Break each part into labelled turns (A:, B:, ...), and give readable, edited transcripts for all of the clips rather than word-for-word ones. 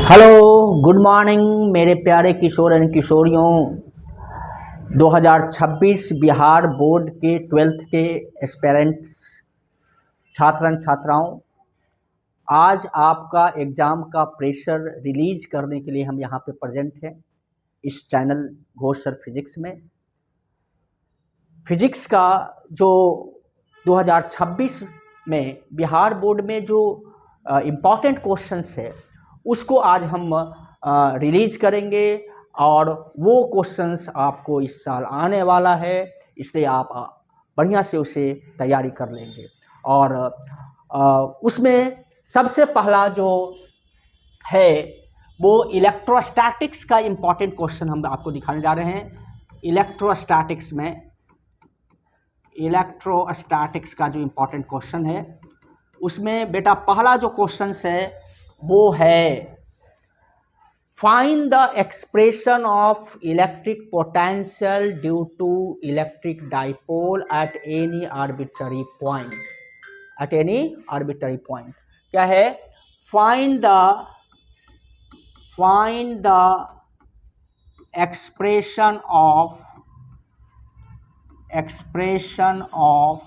A: Hello, good morning मेरे प्यारे किशोर and किशोरियों। 2026 बिहार बोर्ड के 12th के एस्पिरेंट्स छात्र छात्राओं, आज आपका एग्ज़ाम का प्रेशर रिलीज करने के लिए हम यहाँ पे प्रेजेंट हैं इस चैनल घोष सर फिजिक्स में। फिजिक्स का जो 2026 में बिहार बोर्ड में जो इम्पॉर्टेंट क्वेश्चंस है उसको आज हम रिलीज करेंगे और वो क्वेश्चंस आपको इस साल आने वाला है, इसलिए आप बढ़िया से उसे तैयारी कर लेंगे। और उसमें सबसे पहला जो है वो इलेक्ट्रोस्टैटिक्स का इम्पॉर्टेंट क्वेश्चन हम आपको दिखाने जा रहे हैं। इलेक्ट्रोस्टैटिक्स का जो इम्पॉर्टेंट क्वेश्चन है उसमें बेटा पहला जो क्वेश्चन है वो है find the expression of electric potential due to electric dipole at any arbitrary point. क्या है? फाइंड द expression of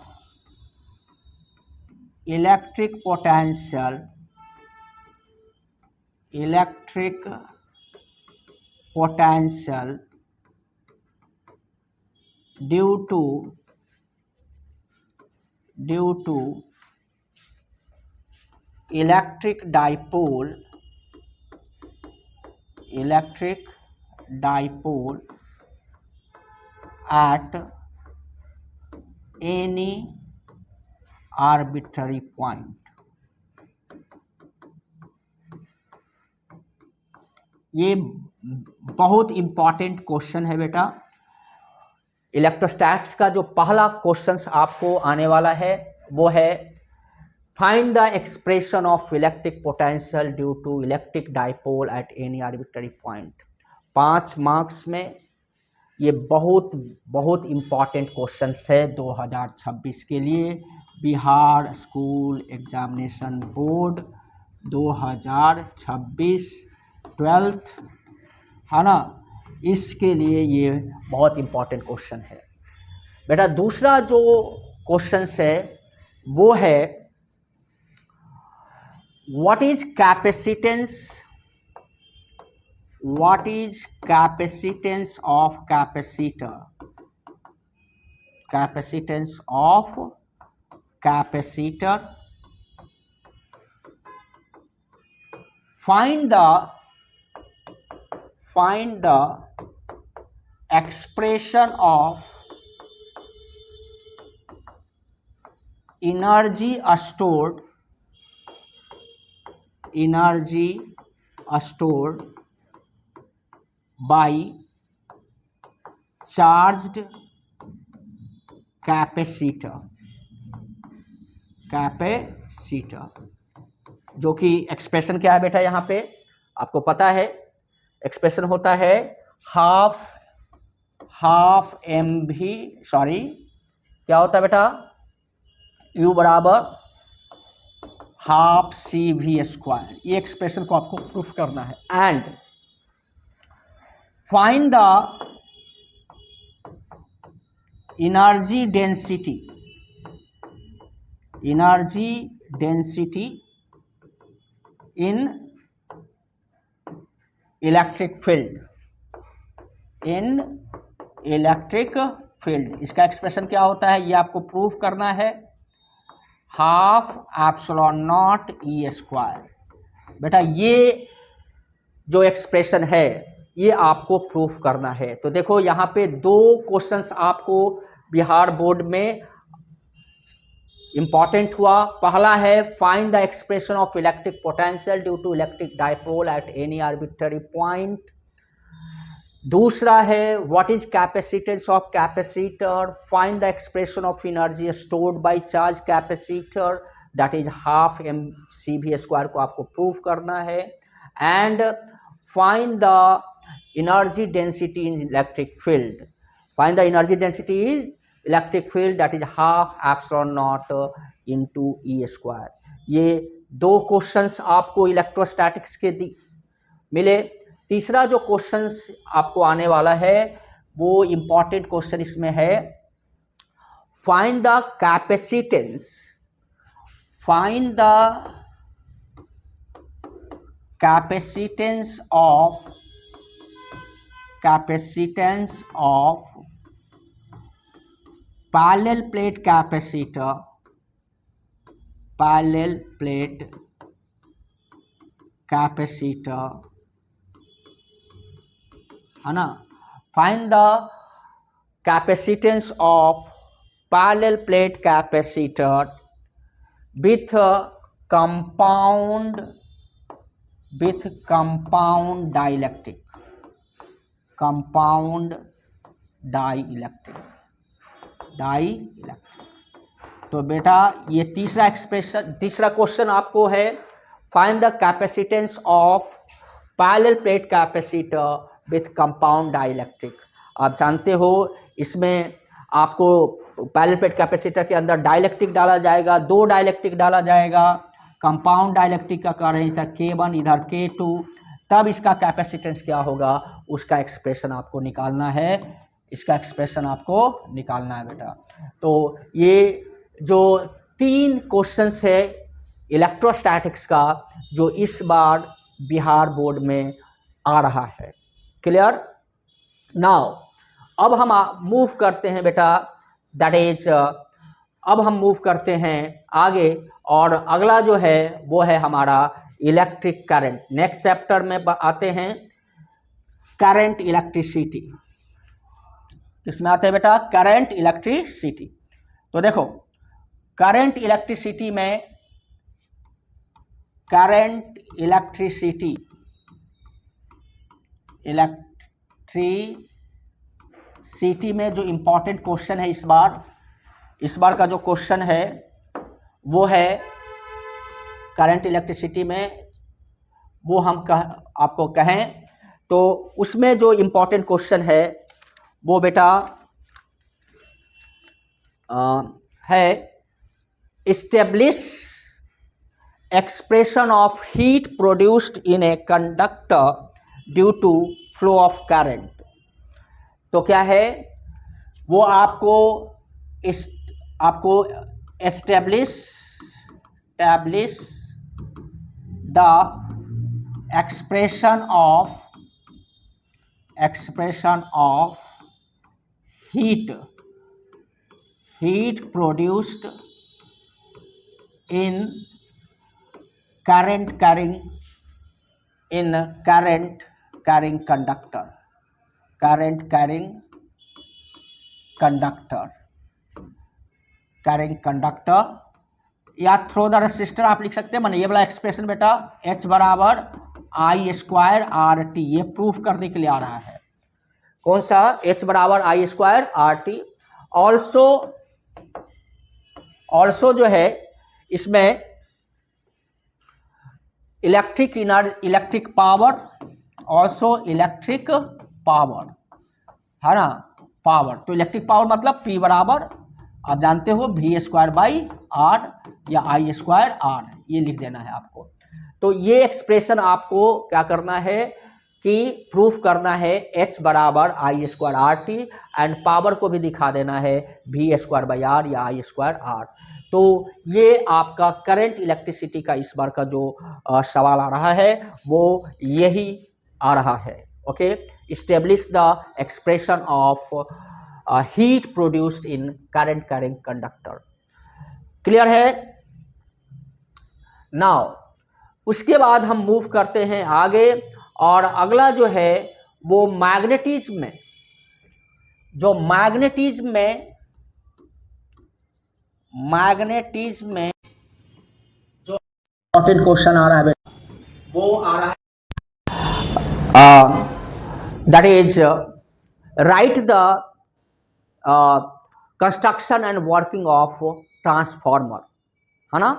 A: electric potential due to electric dipole at any arbitrary point। ये बहुत इंपॉर्टेंट क्वेश्चन है बेटा। इलेक्ट्रोस्टैटिक्स का जो पहला क्वेश्चन आपको आने वाला है वो है find the expression of electric potential due to electric dipole at any arbitrary point. 5 marks में ये बहुत इंपॉर्टेंट क्वेश्चन है 2026 के लिए। Bihar school examination board 2026 12th है ना, इसके लिए ये बहुत इंपॉर्टेंट क्वेश्चन है बेटा। दूसरा जो क्वेश्चन है वो है what is capacitance of capacitor। find the expression of energy stored by charged capacitor, जो कि एक्सप्रेशन क्या है बेटा? यहाँ पे आपको पता है एक्सप्रेशन होता है हाफ mv, सॉरी क्या होता है बेटा? U बराबर हाफ CV स्क्वायर। ये एक्सप्रेशन को आपको प्रूफ करना है। And find the energy density in electric field. इसका एक्सप्रेशन क्या होता है ये आपको प्रूफ करना है। Half epsilon naught E square. बेटा ये जो एक्सप्रेशन है ये आपको प्रूफ करना है। तो देखो यहाँ पे 2 क्वेश्चंस आपको बिहार बोर्ड में इंपॉर्टेंट हुआ। पहला है find the expression of electric potential due to electric dipole at any arbitrary point. दूसरा है what is capacitance of capacitor, find the expression of energy stored by charge capacitor, that is half mCV square को आपको proof करना है। And find the energy density in electric field, that is half epsilon naught into E square. ये 2 questions आपको electrostatics के मिले। तीसरा जो क्वेश्चंस आपको आने वाला है वो इंपॉर्टेंट क्वेश्चन इसमें है, find the capacitance, find the capacitance of parallel plate capacitor, parallel plate capacitor, है ना। Find the capacitance of parallel plate capacitor with compound dielectric, compound dielectric. तो बेटा ये तीसरा क्वेश्चन आपको है, find the capacitance of parallel plate capacitor with compound dielectric. आप जानते हो इसमें आपको पैरेलल प्लेट कैपेसिटर के अंदर डाइलेक्ट्रिक डाला जाएगा, 2 डाइलेक्ट्रिक डाला जाएगा, कंपाउंड डाइलेक्ट्रिक का कारण इधर K1 इधर K2, तब इसका कैपेसिटेंस क्या होगा उसका एक्सप्रेशन आपको निकालना है, इसका एक्सप्रेशन आपको निकालना है बेटा। तो ये जो 3 क्वेश्चंस है इलेक्ट्रोस्टैटिक्स का जो इस बार बिहार बोर्ड में आ रहा है, क्लियर। नाउ अब हम मूव करते हैं बेटा, दैट इज अब हम मूव करते हैं आगे, और अगला जो है वो है हमारा इलेक्ट्रिक करंट। नेक्स्ट चैप्टर में आते हैं करंट इलेक्ट्रिसिटी। किसमें आते हैं बेटा? Current electricity. तो देखो करंट इलेक्ट्रिसिटी में, करंट इलेक्ट्रिसिटी में जो इंपॉर्टेंट क्वेश्चन है इस बार का जो क्वेश्चन है वो है करंट इलेक्ट्रिसिटी में, वो हम आपको कहें तो उसमें जो इंपॉर्टेंट क्वेश्चन है वो बेटा है establish expression of heat produced in a conductor due to flow of current. तो क्या है वो आपको establish the expression of heat produced in current carrying conductor या थ्रो द रेसिस्टर आप लिख सकते हैं। मैंने ये वाला एक्सप्रेशन बेटा H बराबर I स्क्वायर RT, ये प्रूफ करने के लिए आ रहा है। कौन सा? H बराबर I स्क्वायर RT। ऑल्सो जो है इसमें इलेक्ट्रिक पावर है ना, पावर। तो इलेक्ट्रिक पावर मतलब P बराबर आप जानते हो V स्क्वायर बाई R या I स्क्वायर R, ये लिख देना है आपको। तो ये एक्सप्रेशन आपको क्या करना है कि प्रूफ करना है H बराबर I square RT, and power को भी दिखा देना है V स्क्वायर बाई R या I स्क्वायर R। तो ये आपका करंट इलेक्ट्रिसिटी का इस बार का जो सवाल आ रहा है वो यही आ रहा है। Okay, establish the expression of heat produced in current carrying conductor. Clear है? नाउ उसके बाद हम मूव करते हैं आगे, और अगला जो है वो मैग्नेटिज्म में, जो मैग्नेटिज्म में जो इंपॉर्टेंट क्वेश्चन आ रहा है वो आ रहा है, that is right the construction and working of transformer, है ना।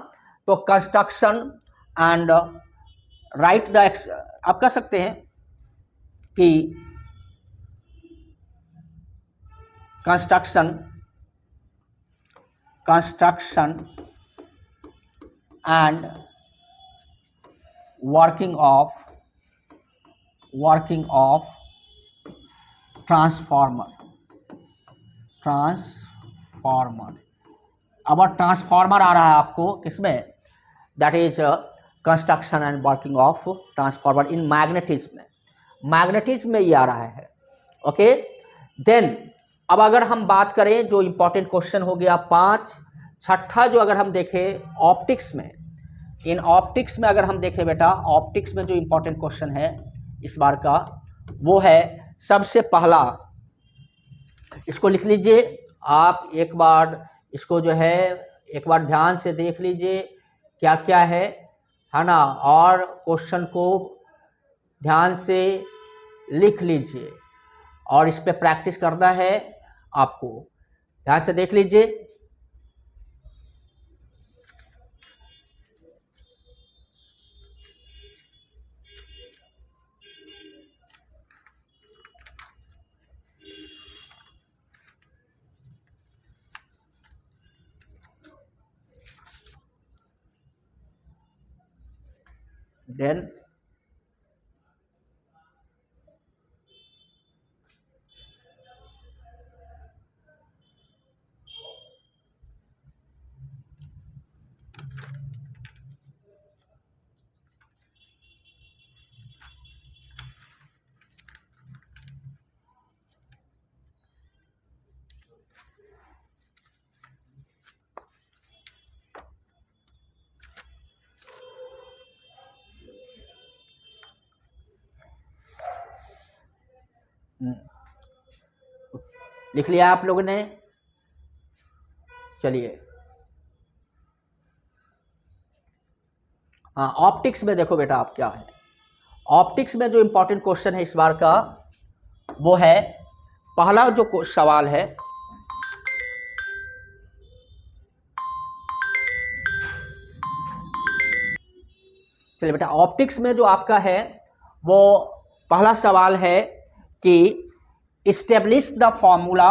A: तो कंस्ट्रक्शन एंड राइट द, आप कह सकते हैं कि construction and working of working of transformer. अब ट्रांसफार्मर आ रहा है आपको किसमें, that is construction and working of transformer in magnetism में ये आ रहा है। ओके, देन अब अगर हम बात करें जो इंपॉर्टेंट क्वेश्चन हो गया 5, छठा जो अगर हम देखें ऑप्टिक्स में, इन ऑप्टिक्स में अगर हम देखें बेटा, ऑप्टिक्स में जो इंपॉर्टेंट क्वेश्चन है इस बार का वो है सबसे पहला, इसको लिख लीजिए आप एक बार, इसको जो है एक बार ध्यान से देख लीजिए क्या क्या है ना, और क्वेश्चन को ध्यान से लिख लीजिए और इस पे प्रैक्टिस करना है आपको। ध्यान से देख लीजिए। देन लिख लिया आप लोगों ने, चलिए। हाँ, ऑप्टिक्स में देखो बेटा आप क्या है, ऑप्टिक्स में जो इंपॉर्टेंट क्वेश्चन है इस बार का वो है, पहला जो सवाल है, चलिए बेटा, ऑप्टिक्स में जो आपका है वो पहला सवाल है कि establish the formula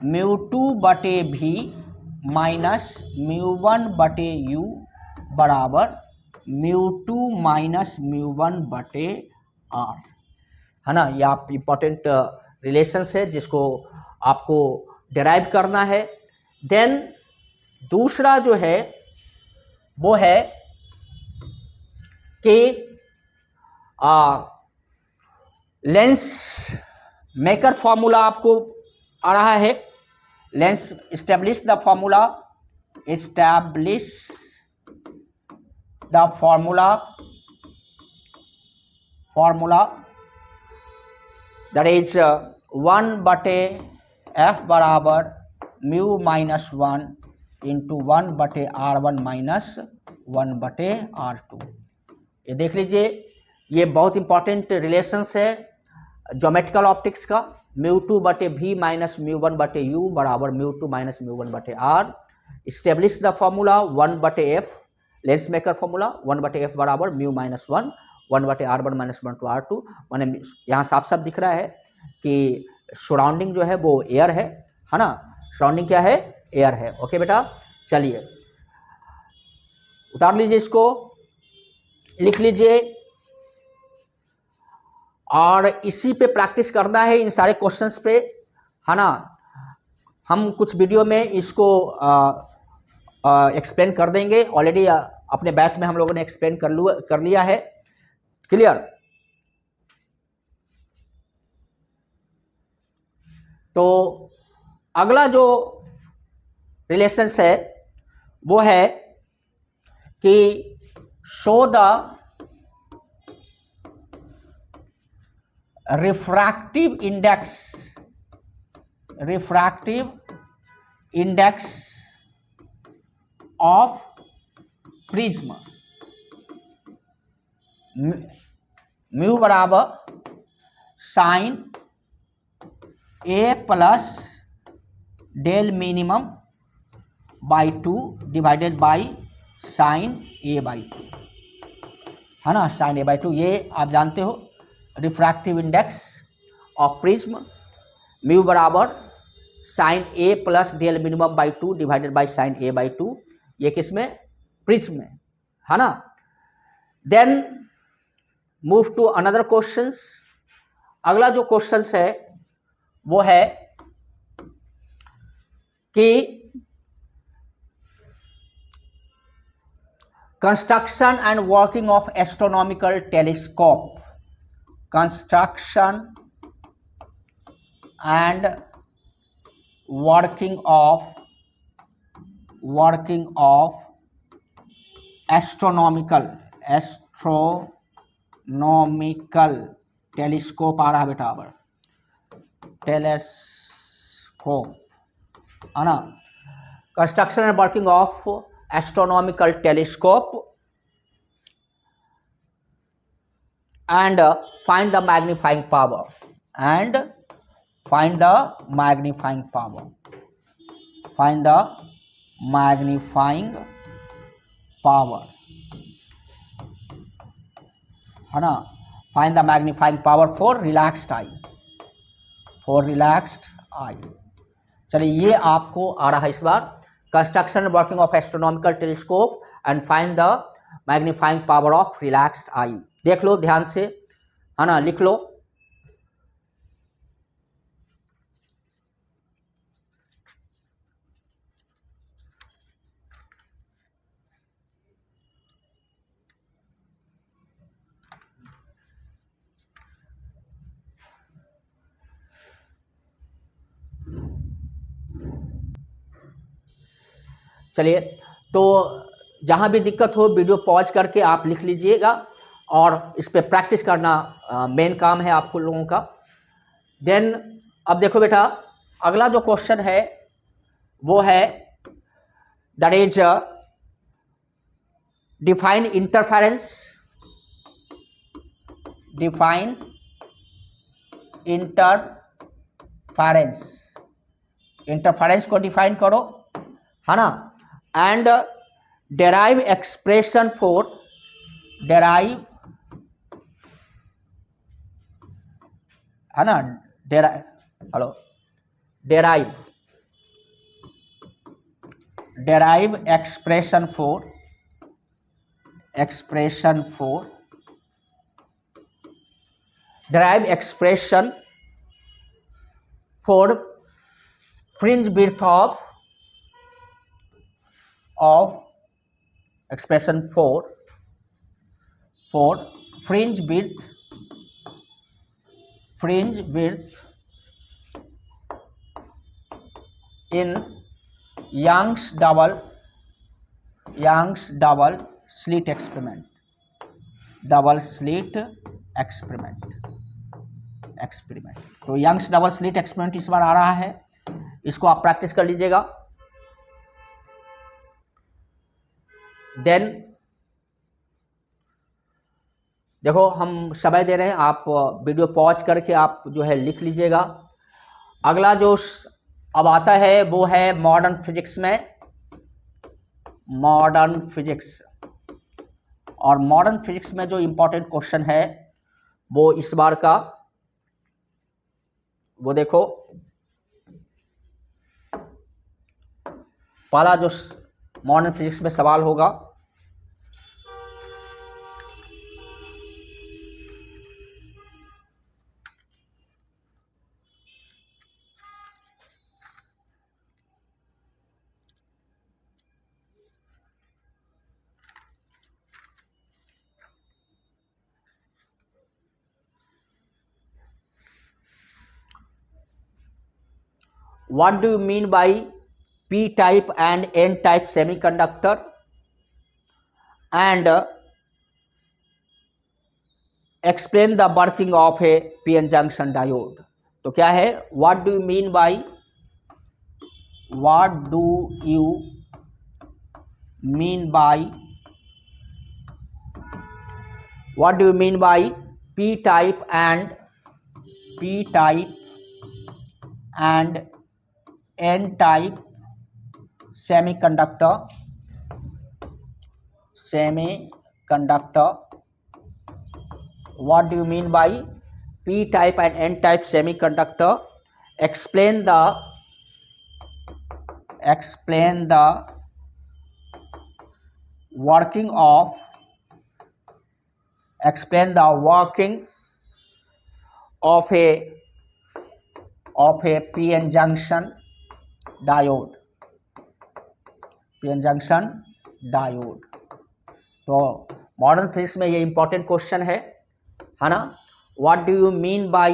A: mu2 बटे v माइनस mu1 बटे u बराबर mu2 माइनस mu1 बटे r, है ना। ये आप इंपॉर्टेंट रिलेशंस है जिसको आपको डिराइव करना है। देन दूसरा जो है वो है कि लेंस मेकर फॉर्मूला आपको आ रहा है, lens establish the formula that is 1 बटे f बराबर म्यू माइनस 1 इंटू 1 बटे r1 माइनस 1 बटे r2। ये देख लीजिए, ये बहुत इंपॉर्टेंट रिलेशंस है ज्योमेट्रिकल ऑप्टिक्स का। म्यू2 बटे v माइनस म्यू1 बटे u बराबर म्यू2 माइनस म्यू1 बटे r। इस्टेब्लिश द फॉर्मूला 1 बटे f, लेंस मेकर फॉर्मूला 1 बटे f बराबर म्यू माइनस 1 1 बटे r1 माइनस 1 टू r2। मैंने यहाँ साफ साफ दिख रहा है कि सराउंडिंग जो है वो एयर है ना, सराउंडिंग क्या है, एयर है। ओके बेटा, चलिए उतार लीजिए, इसको लिख लीजिए और इसी पे प्रैक्टिस करना है, इन सारे क्वेश्चंस पे, है ना। हम कुछ वीडियो में इसको एक्सप्लेन कर देंगे, ऑलरेडी अपने बैच में हम लोगों ने एक्सप्लेन कर लिया है। क्लियर? तो अगला जो रिलेशंस है वो है कि show the refractive index of prism. Mu बराबर sine A plus del minimum by 2 divided by sine A by 2, है ना, साइन ए बाई 2। ये आप जानते हो refractive index of prism. Mu बराबर sine A plus D L minimum by 2 divided by sine A by 2, ये किसमें, prism में, है ना। Then move to another questions. अगला जो क्वेश्चंस है वो है कि construction and working of astronomical telescope, construction and working of astronomical telescope आ रहा है बेटा, अब टेलीस्कोप, है ना। Construction and working of astronomical telescope and find the magnifying power, and find the magnifying power, find the magnifying power, है ना। Find the magnifying power for relaxed eye, for relaxed eye. चलिए ये आपको आ रहा है इस बार, construction working of astronomical telescope and find the magnifying power of relaxed eye. देख लो ध्यान से, है ना, लिख लो। चलिए, तो जहाँ भी दिक्कत हो वीडियो पॉज करके आप लिख लीजिएगा और इस पर प्रैक्टिस करना मेन काम है आपको लोगों का। देन अब देखो बेटा, अगला जो क्वेश्चन है वो है that is define interference, define interference, interference को डिफाइन करो, है ना। And derive expression for, derive, है ना, derive, hello, derive, derive expression for, expression for, derive expression for fringe width of expression for fringe width in Young's double slit experiment, double slit experiment। तो Young's double slit experiment इस बार आ रहा है, इसको आप practice कर लीजिएगा। Then देखो हम समय दे रहे हैं, आप वीडियो पॉज करके आप जो है लिख लीजिएगा। अगला जो अब आता है वो है मॉडर्न फिजिक्स में, मॉडर्न फिजिक्स। और मॉडर्न फिजिक्स में जो इंपॉर्टेंट क्वेश्चन है वो इस बार का, वो देखो, पहला जो मॉडर्न फिजिक्स में सवाल होगा, what do you mean by p-type and n-type semiconductor and explain the working of a p-n junction diode। तो क्या है, what do you mean by p-type and n-type semiconductor, what do you mean by p-type and n-type semiconductor, explain the working of a p-n junction diode, p-n junction diode। तो modern physics में ये important question है ना। What do you mean by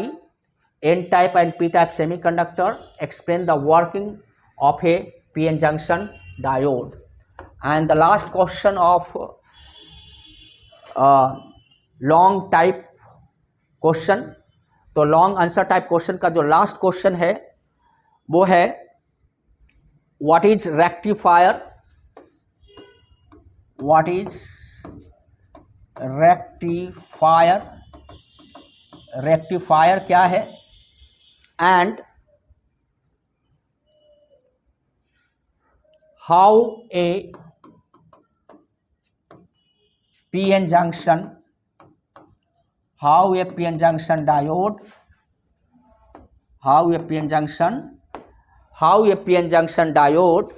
A: n type and p type semiconductor, explain the working of a p n junction diode. And the last question of long type question, तो long answer type question का जो last question है वो है what is rectifier, what is rectifier, rectifier क्या है, and how a p n junction, how a p-n junction diode, how a p-n junction diode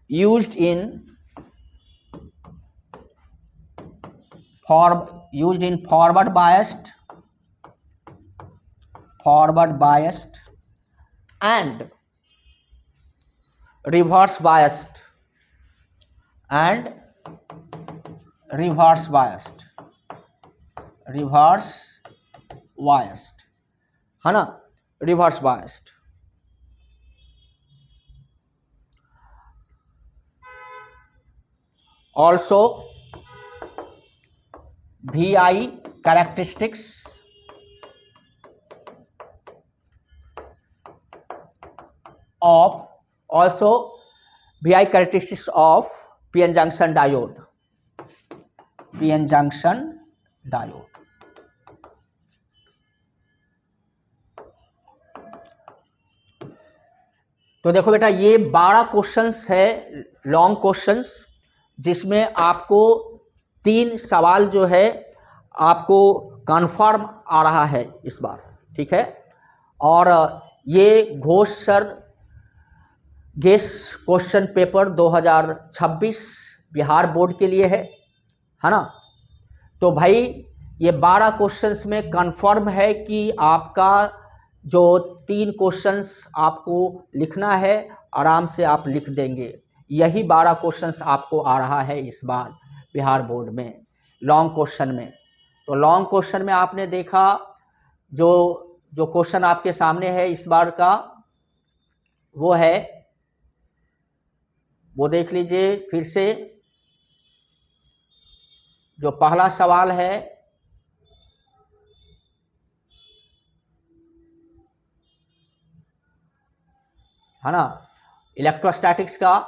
A: used in forward biased and reverse biased है ना, reverse biased. Also VI characteristics of p-n junction diode, p-n junction diode। तो देखो बेटा, ये 12 questions है, long questions, जिसमें आपको 3 सवाल जो है आपको कंफर्म आ रहा है इस बार, ठीक है। और ये Ghosh sir guess question paper 2026 Bihar board के लिए है ना। तो भाई ये 12 क्वेश्चंस में कंफर्म है कि आपका जो 3 क्वेश्चंस आपको लिखना है, आराम से आप लिख देंगे। यही 12 क्वेश्चंस आपको आ रहा है इस बार बिहार बोर्ड में लॉन्ग क्वेश्चन में। तो लॉन्ग क्वेश्चन में आपने देखा जो क्वेश्चन आपके सामने है इस बार का, वो है, वो देख लीजिए फिर से। जो पहला सवाल है ना, इलेक्ट्रोस्टैटिक्स का।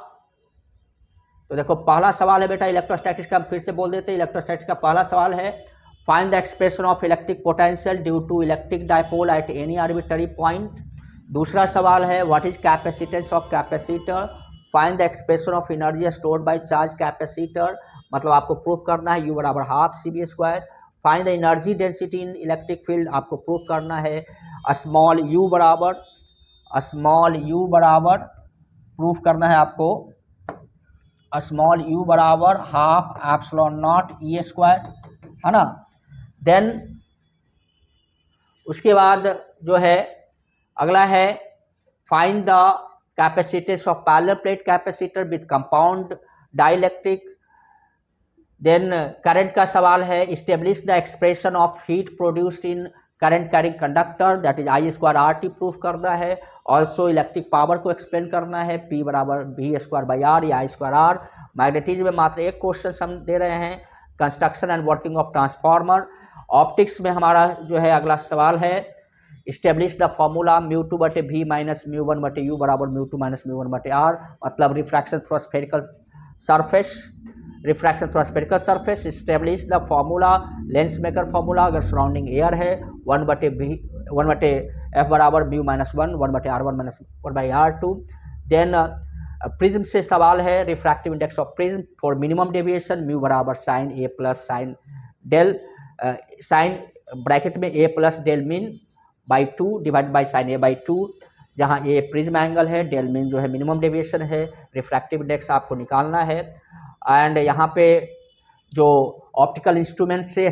A: तो देखो पहला सवाल है बेटा इलेक्ट्रोस्टैटिक्स का, हम फिर से बोल देते हैं। इलेक्ट्रोस्टैटिक्स का पहला सवाल है, find the expression of electric potential due to electric dipole at any arbitrary point. दूसरा सवाल है, what is capacitance of capacitor, find the expression of energy stored by charge capacitor. मतलब आपको प्रूव करना है U बराबर half CV square. Find the energy density in electric field, आपको prove करना है स्मॉल u बराबर प्रूफ करना है आपको स्मॉल u बराबर half epsilon naught E square, है ना। देन उसके बाद जो है अगला है, find the capacitance of parallel plate capacitor with compound dielectric. Then current का सवाल है, establish the expression of heat produced in current carrying conductor, that is I square RT proof करना है। ऑल्सो इलेक्ट्रिक पावर को explain करना है, P बराबर V square by R या I स्क्वायर R। मैग्नेटिज्म में मात्र एक क्वेश्चन हम दे रहे हैं, construction and working of transformer. Optics में हमारा जो है अगला सवाल है, इस्टेब्लिश द फॉर्मूला μ2 बटे V माइनस μ1 बटे U बराबर μ2 माइनस μ1 बटे R। मतलब refraction through spherical surface, establish the formula lens maker formula अगर सराउंडिंग एयर है, 1 बटे F बराबर म्यू माइनस 1, 1 बटे R1 minus 1 by R2। Then prism से सवाल है, refractive index of prism for minimum deviation mu बराबर sine A plus sine del, sine bracket में A plus del mean by 2 divide by sine A by 2, जहाँ A prism angle है, del mean जो है minimum deviation है, refractive index आपको निकालना है। एंड यहाँ पे जो ऑप्टिकल इंस्ट्रूमेंट से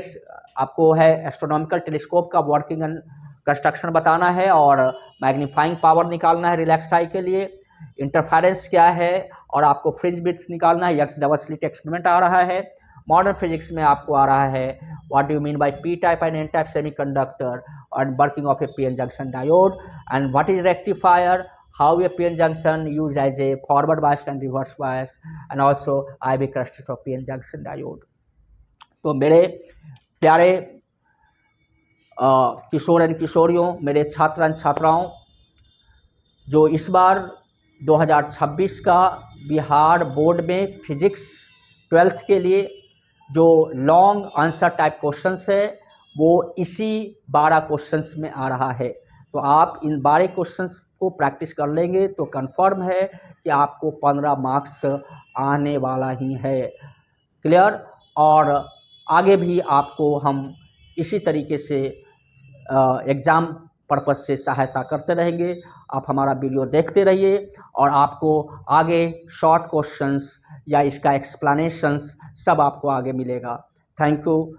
A: आपको है एस्ट्रोनॉमिकल टेलीस्कोप का वर्किंग एंड कंस्ट्रक्शन बताना है और मैग्नीफाइंग पावर निकालना है रिलैक्स आई के लिए, इंटरफेरेंस क्या है और आपको फ्रिंज विड्थ निकालना है। यक्स डबल स्लिट एक्सपेरिमेंट आ रहा है। मॉडर्न फिजिक्स में आपको आ रहा है what do you mean by p type and n type semiconductor and working of a PN junction diode, and what is rectifier, how a PN junction used as a forward bias and reverse bias, and also IV characteristics of PN junction diode। तो मेरे प्यारे किशोर and किशोरियों, मेरे छात्र and छात्राओं, जो इस बार 2026 का बिहार बोर्ड में फिजिक्स 12th के लिए जो लॉन्ग आंसर टाइप क्वेश्चंस है वो इसी 12 क्वेश्चंस में आ रहा है। तो आप इन 12 क्वेश्चंस को प्रैक्टिस कर लेंगे तो कंफर्म है कि आपको 15 मार्क्स आने वाला ही है। क्लियर? और आगे भी आपको हम इसी तरीके से एग्ज़ाम पर्पज़ से सहायता करते रहेंगे। आप हमारा वीडियो देखते रहिए और आपको आगे शॉर्ट क्वेश्चंस या इसका एक्सप्लेनेशंस सब आपको आगे मिलेगा। थैंक यू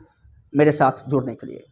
A: मेरे साथ जुड़ने के लिए।